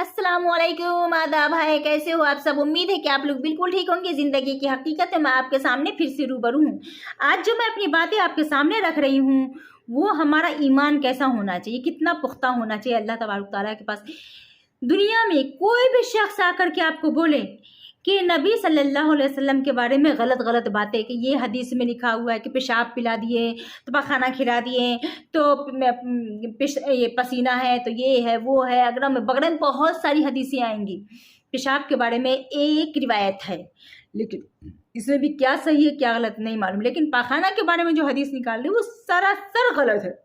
अस्सलाम वालेकुम, आदाब है। कैसे हो आप सब? उम्मीद है कि आप लोग बिल्कुल ठीक होंगे। ज़िंदगी की हकीकत मैं आपके सामने फिर से रूबरू हूँ। आज जो मैं अपनी बातें आपके सामने रख रही हूँ वो हमारा ईमान कैसा होना चाहिए, कितना पुख्ता होना चाहिए अल्लाह तबारक तआला के पास। दुनिया में कोई भी शख्स आकर के आपको बोले कि नबी सल्लल्लाहु अलैहि वसल्लम के बारे में गलत गलत बातें, कि ये हदीस में लिखा हुआ है कि पेशाब पिला दिए तो पखाना खिला दिए तो ये पसीना है तो ये है वो है, अगरम बगरम बहुत सारी हदीसें आएंगी। पेशाब के बारे में एक रिवायत है, लेकिन इसमें भी क्या सही है क्या गलत नहीं मालूम। लेकिन पखाना के बारे में जो हदीस निकाल रही है वो सरासर गलत है।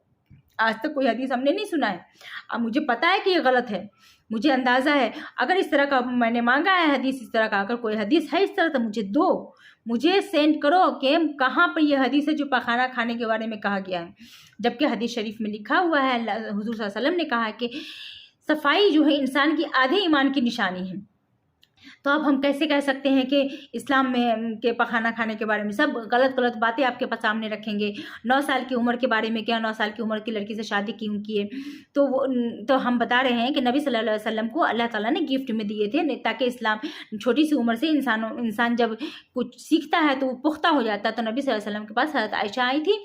आज तक कोई हदीस हमने नहीं सुना है। अब मुझे पता है कि ये गलत है, मुझे अंदाज़ा है। अगर इस तरह का मैंने मांगा है हदीस, इस तरह का अगर कोई हदीस है इस तरह तो मुझे दो, मुझे सेंड करो कि कहाँ पर ये हदीस है जो पखाना खाने के बारे में कहा गया है। जबकि हदीस शरीफ में लिखा हुआ है, हुजूर सल्लल्लाहु अलैहि वसल्लम ने कहा है कि सफाई जो है इंसान की आधे ईमान की निशानी है। तो अब हम कैसे कह सकते हैं कि इस्लाम में के पखाना खाने के बारे में सब गलत गलत बातें आपके पास सामने रखेंगे। 9 साल की उम्र के बारे में क्या, 9 साल की उम्र की लड़की से शादी क्यों की है, तो हम बता रहे हैं कि नबी सल्लल्लाहु अलैहि वसल्लम को अल्लाह ताला ने गिफ्ट में दिए थे ताकि इस्लाम छोटी सी उम्र से इंसान जब कुछ सीखता है तो वो पुख्ता हो जाता है। तो नबी सल्लल्लाहु अलैहि वसल्लम के पास हज़रत आयशा आई थी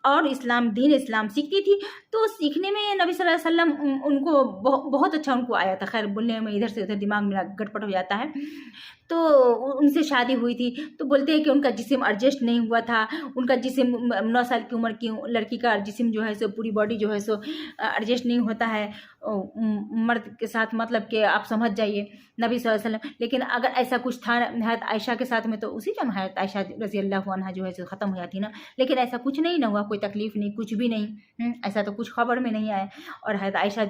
और इस्लाम सीखती थी। तो सीखने में नबी सल्लल्लाहु अलैहि वसल्लम उनको बहुत अच्छा उनको आया था। खैर बोलने में इधर से उधर दिमाग में गड़बड़ हो जाता है। तो उनसे शादी हुई थी। तो बोलते हैं कि उनका जिस्म एडजस्ट नहीं हुआ था। उनका जिस्म 9 साल की उम्र की लड़की का जिस्म जो है सो पूरी बॉडी जो है सो एडजस्ट नहीं होता है मर्द के साथ, मतलब कि आप समझ जाइए नबी सल्लल्लाहु अलैहि वसल्लम। लेकिन अगर ऐसा कुछ था हज़रत आयशा के साथ में तो उसी टाइम हज़रत आयशा रज़ी अल्लाह अन्हा जो है सो ख़त्म हो जाती ना। लेकिन ऐसा कुछ नहीं ना हुआ, कोई तकलीफ़ नहीं, कुछ भी नहीं। ऐसा तो कुछ खबर में नहीं आया और हज़रत आयशा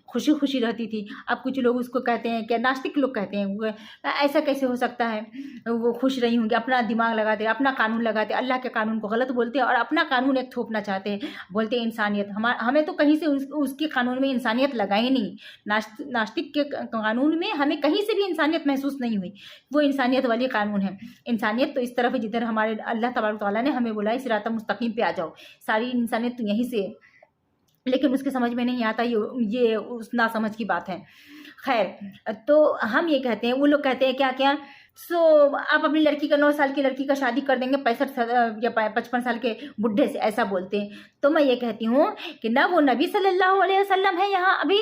खुशी खुशी रहती थी। अब कुछ लोग उसको कहते हैं कि नास्तिक लोग कहते हैं ऐसा कैसे हो सकता है, वो खुश रही होंगी, अपना दिमाग लगाते, अपना कानून लगाते, अल्लाह के कानून को गलत बोलते हैं और अपना कानून एक थोपना चाहते हैं। बोलते हैं इंसानियत। हमें तो कहीं से उसके कानून में इंसानियत लगा ही नहीं। नास्तिक के कानून में हमें कहीं से भी इंसानियत महसूस नहीं हुई। वो इंसानियत वाली कानून है। इंसानियत तो इस तरफ है जिधर हमारे अल्लाह तबारक तआला ने हमें बोला सिरात मुस्तकीम पे आ जाओ। सारी इंसानियत तो यहीं से है, लेकिन उसके समझ में नहीं आता, ये उस नासमझ की बात है। खैर, तो हम ये कहते हैं, वो लोग कहते हैं क्या क्या आप अपनी लड़की का 9 साल की लड़की का शादी कर देंगे 65 या 55 साल के बुढ़े से, ऐसा बोलते हैं। तो मैं ये कहती हूँ कि ना वो नबी सल्लल्लाहु अलैहि वसल्लम है यहाँ अभी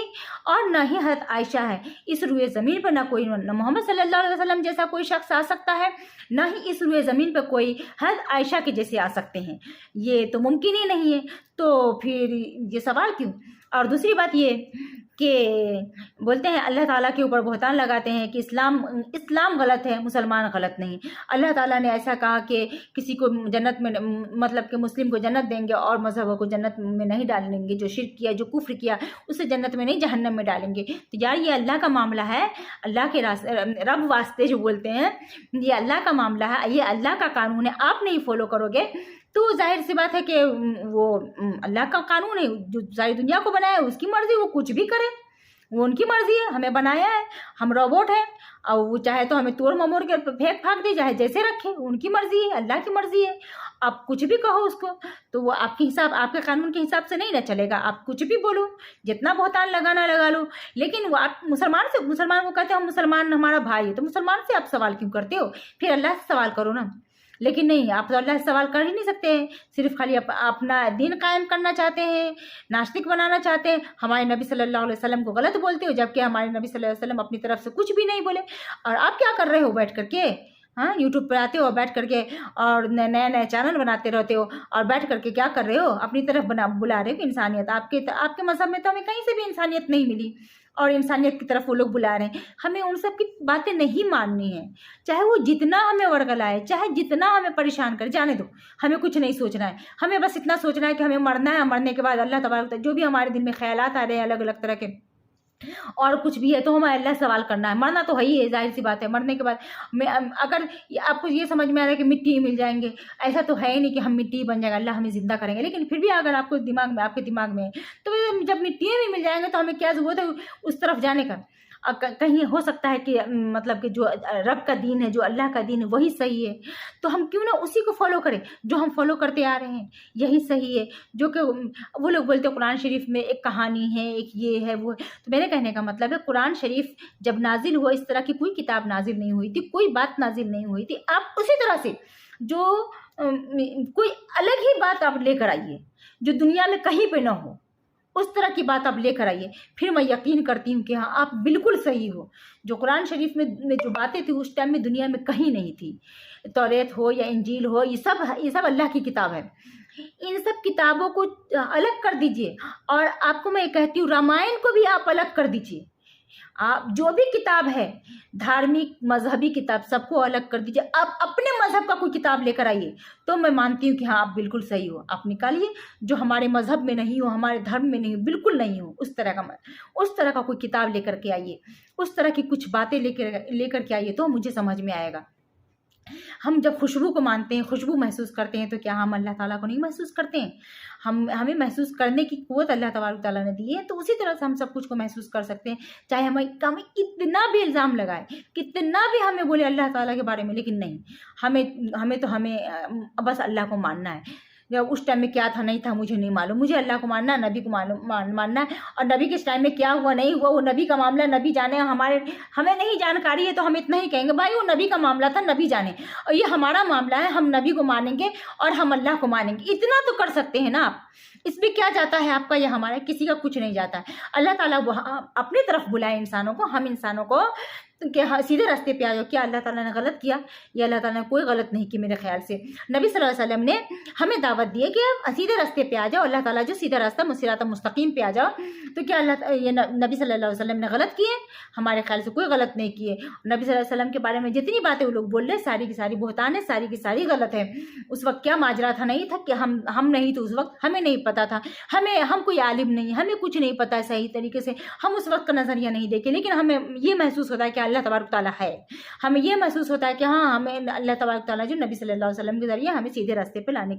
और ना ही हज़रत आयशा है। इस रुए ज़मीन पर ना कोई मोहम्मद सल्लल्लाहु अलैहि वसल्लम जैसा कोई शख्स आ सकता है, ना ही इस रुए ज़मीन पर कोई हज़रत आयशा के जैसे आ सकते हैं। ये तो मुमकिन ही नहीं है। तो फिर ये सवाल क्यों? और दूसरी बात ये कि बोलते हैं अल्लाह ताला के ऊपर बहतान लगाते हैं कि इस्लाम गलत है, मुसलमान गलत नहीं। अल्लाह ताला ने ऐसा कहा कि किसी को जन्नत में, मतलब कि मुस्लिम को जन्नत देंगे और मजहब को जन्नत में नहीं डालेंगे। जो शिर्क किया, जो कुफ्र किया, उसे जन्नत में नहीं जहन्नम में डालेंगे। तो यार ये अल्लाह का मामला है, अल्लाह के रब वास्ते जो बोलते हैं, ये अल्लाह का मामला है, ये अल्लाह का कानून है। आप नहीं फॉलो करोगे तो जाहिर सी बात है कि वो अल्लाह का कानून है, जो सारी दुनिया को बनाया है उसकी मर्जी, वो कुछ भी करे, वो उनकी मर्जी है। हमें बनाया है, हम रोबोट हैं और वो चाहे तो हमें तोड़ ममोड़ के फेंक फाक दे, चाहे जैसे रखे, उनकी मर्जी है, अल्लाह की मर्जी है। आप कुछ भी कहो उसको तो वो आपके हिसाब, आपके कानून के हिसाब से नहीं ना चलेगा। आप कुछ भी बोलो, जितना बहुतान लगाना लगा लो। लेकिन वो आप मुसलमान को कहते हो मुसलमान हमारा भाई है, तो मुसलमान से आप सवाल क्यों करते हो? फिर अल्लाह से सवाल करो ना। लेकिन नहीं, आप तो अल्लाह से सवाल कर ही नहीं सकते हैं। सिर्फ खाली अपना दीन कायम करना चाहते हैं, नास्तिक बनाना चाहते हैं। हमारे नबी सल्लल्लाहु अलैहि वसल्लम को गलत बोलते हो, जबकि हमारे नबी सल्लल्लाहु अलैहि वसल्लम अपनी तरफ से कुछ भी नहीं बोले। और आप क्या कर रहे हो बैठ करके? हाँ, यूट्यूब पर आते हो बैठ करके और नए नए चैनल बनाते रहते हो और बैठ करके क्या कर रहे हो? अपनी तरफ बुला रहे हो इंसानियत। आपके मजहब में तो हमें कहीं से भी इंसानियत नहीं मिली और इंसानियत की तरफ वो लोग बुला रहे हैं। हमें उन सब की बातें नहीं माननी है, चाहे वो जितना हमें वर्गलाए, चाहे जितना हमें परेशान करे, जाने दो। हमें कुछ नहीं सोचना है। हमें बस इतना सोचना है कि हमें मरना है, मरने के बाद अल्लाह तबारक जो भी हमारे दिल में ख्यालात आ रहे हैं अलग अलग तरह के, और कुछ भी है तो हमें अल्लाह सवाल करना है। मरना तो है ही है, जाहिर सी बात है। मरने के बाद अगर आपको ये समझ में आ रहा है कि मिट्टी ही मिल जाएंगे, ऐसा तो है ही नहीं कि हम मिट्टी ही बन जाएगा, अल्लाह हमें जिंदा करेंगे। लेकिन फिर भी अगर आपको आपके दिमाग में तो जब मिट्टी भी मिल जाएंगे तो हमें क्या जरूरत है उस तरफ जाने का? कहीं हो सकता है कि मतलब कि जो रब का दीन है, जो अल्लाह का दीन है वही सही है, तो हम क्यों ना उसी को फॉलो करें जो हम फॉलो करते आ रहे हैं, यही सही है। जो कि वो लोग बोलते हैं कुरान शरीफ में एक कहानी है, एक ये है वो है। तो मेरे कहने का मतलब है कुरान शरीफ जब नाजिल हुआ, इस तरह की कोई किताब नाजिल नहीं हुई थी, कोई बात नाजिल नहीं हुई थी। आप उसी तरह से जो कोई अलग ही बात आप लेकर आइए जो दुनिया में कहीं पे ना हो, उस तरह की बात आप लेकर आइए, फिर मैं यकीन करती हूँ कि हाँ आप बिल्कुल सही हो। जो कुरान शरीफ में जो बातें थी उस टाइम में दुनिया में कहीं नहीं थी। तौरेत हो या इंजील हो, ये सब अल्लाह की किताब है। इन सब किताबों को अलग कर दीजिए, और आपको मैं कहती हूँ रामायण को भी आप अलग कर दीजिए। आप जो भी किताब है, धार्मिक मजहबी किताब, सबको अलग कर दीजिए। आप अपने मजहब का कोई किताब लेकर आइए, तो मैं मानती हूँ कि हाँ आप बिल्कुल सही हो। आप निकालिए जो हमारे मजहब में नहीं हो, हमारे धर्म में नहीं हो, बिल्कुल नहीं हो, उस तरह का कोई किताब लेकर के आइए, उस तरह की कुछ बातें लेकर के आइए, तो मुझे समझ में आएगा। हम जब खुशबू को मानते हैं, खुशबू महसूस करते हैं, तो क्या हम अल्लाह ताला को नहीं महसूस करते हैं? हमें महसूस करने की क़ुव्वत अल्लाह तबारक ताला ने दी है, तो उसी तरह से हम सब कुछ को महसूस कर सकते हैं। चाहे हमें कितना भी इल्ज़ाम लगाए, कितना भी हमें बोले अल्लाह ताला के बारे में, लेकिन नहीं, हमें बस अल्लाह को मानना है। जब उस टाइम में क्या था नहीं था मुझे नहीं मालूम, मुझे अल्लाह को मानना है, नबी को मानना है। और नबी के टाइम में क्या हुआ नहीं हुआ वो नबी का मामला, नबी जाने। हमें नहीं जानकारी है तो हम इतना ही कहेंगे भाई वो नबी का मामला था, नबी जाने, और ये हमारा मामला है, हम नबी को मानेंगे और हम अल्लाह को मानेंगे। इतना तो कर सकते हैं ना आप। इसमें क्या जाता है आपका या हमारा, किसी का कुछ नहीं जाता है। अल्लाह ताला अपनी तरफ बुलाए इंसानों को, हम इंसानों को कि हाँ सीधे रास्ते पे आ जाओ। क्या अल्लाह ताला ने गलत किया? या अल्लाह ताला ने कोई गलत नहीं की मेरे ख्याल से। नबी सल्लल्लाहु अलैहि वसल्लम ने हमें दावत दी है कि आप सीधे रास्ते पे आ जाओ, अल्लाह ताला जो सीधा रास्ता सिरात मुस्तकीम पे आ जाओ। तो क्या नबी सल्लल्लाहु अलैहि वसल्लम ने गलत किए? हमारे ख्याल से कोई गलत नहीं किए। नबी सल्लल्लाहु अलैहि वसल्लम के बारे में जितनी बातें वो लोग बोल रहे हैं सारी की सारी बुहतान है, सारी की सारी गलत है। उस वक्त क्या माजरा था, नहीं था कि हम नहीं तो उस वक्त हमें नहीं पता था, हम कोई आलिम नहीं, हमें कुछ नहीं पता है सही तरीके से, हम उस वक्त का नज़रिया नहीं देखे, लेकिन हमें ये महसूस होता है कि अल्लाह तबारक ताला है। हमें ये महसूस होता है कि हाँ हमें अल्लाह तबारक ताला जो नबी सल्लल्लाहु अलैहि वसल्लम के जरिए हमें सीधे रास्ते पे आने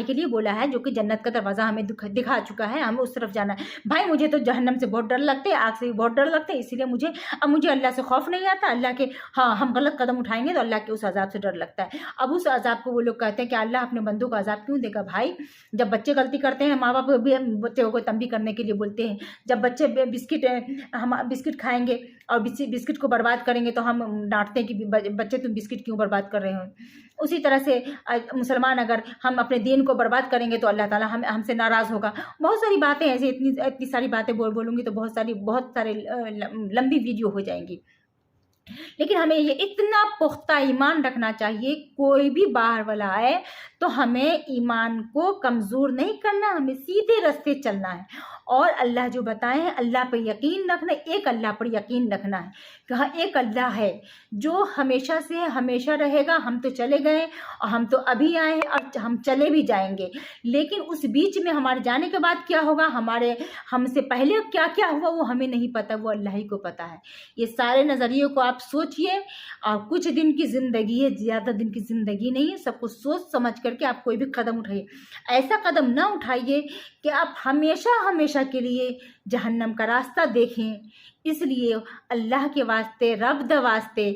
के लिए बोला है, जो कि जन्नत का दरवाज़ा हमें दिखा चुका है, हमें उस तरफ जाना है। भाई मुझे तो जहन्नम से बहुत डर लगते है, आग से भी बहुत डर लगते है, इसीलिए मुझे अल्लाह से खौफ नहीं आता। अल्लाह के हाँ हम गलत कदम उठाएंगे तो अल्लाह के उस अजाब से डर लगता है। अब उस अजाब को वो लोग कहते हैं कि अल्लाह अपने बंदों को अजाब क्यों देगा? भाई जब बच्चे गलती करते हैं, माँ बाप भी बच्चों को तंबी करने के लिए बोलते हैं। जब बच्चे बिस्किट खाएंगे और बिस्किट को बर्बाद करेंगे तो हम डांटते हैं कि बच्चे तुम बिस्किट क्यों बर्बाद कर रहे हो। उसी तरह से मुसलमान अगर हम अपने दीन को बर्बाद करेंगे तो अल्लाह ताला हमसे नाराज़ होगा। बहुत सारी बातें ऐसी, इतनी सारी बातें बोलूँगी तो बहुत सारे लंबी वीडियो हो जाएंगी। लेकिन हमें ये इतना पुख्ता ईमान रखना चाहिए, कोई भी बाहर वाला आए तो हमें ईमान को कमज़ोर नहीं करना, हमें सीधे रास्ते चलना है और अल्लाह जो बताए हैं अल्लाह पर यकीन रखना, एक अल्लाह पर यकीन रखना है कि हाँ एक अल्लाह है जो हमेशा से हमेशा रहेगा। हम तो चले गए और हम तो अभी आए हैं और हम चले भी जाएंगे, लेकिन उस बीच में हमारे जाने के बाद क्या होगा, हमसे पहले क्या क्या हुआ वो हमें नहीं पता, वो अल्लाह ही को पता है। ये सारे नज़रिए को आप सोचिए, और कुछ दिन की ज़िंदगी है, ज़्यादा दिन की ज़िंदगी नहीं है। सब कुछ सोच समझ करके आप कोई भी कदम उठाइए। ऐसा कदम ना उठाइए कि आप हमेशा के लिए जहन्नम का रास्ता देखें। इसलिए अल्लाह के वास्ते, रब द वास्ते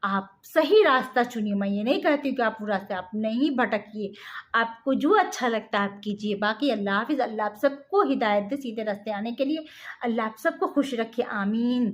आप सही रास्ता चुनिए। मैं ये नहीं कहती कि आप वो रास्ते आप नहीं भटकिए, आपको जो अच्छा लगता है आप कीजिए। बाकी अल्लाह हाफिज़। अल्लाह आप सबको हिदायत दे सीधे रास्ते आने के लिए। अल्लाह आप सबको खुश रखे, आमीन।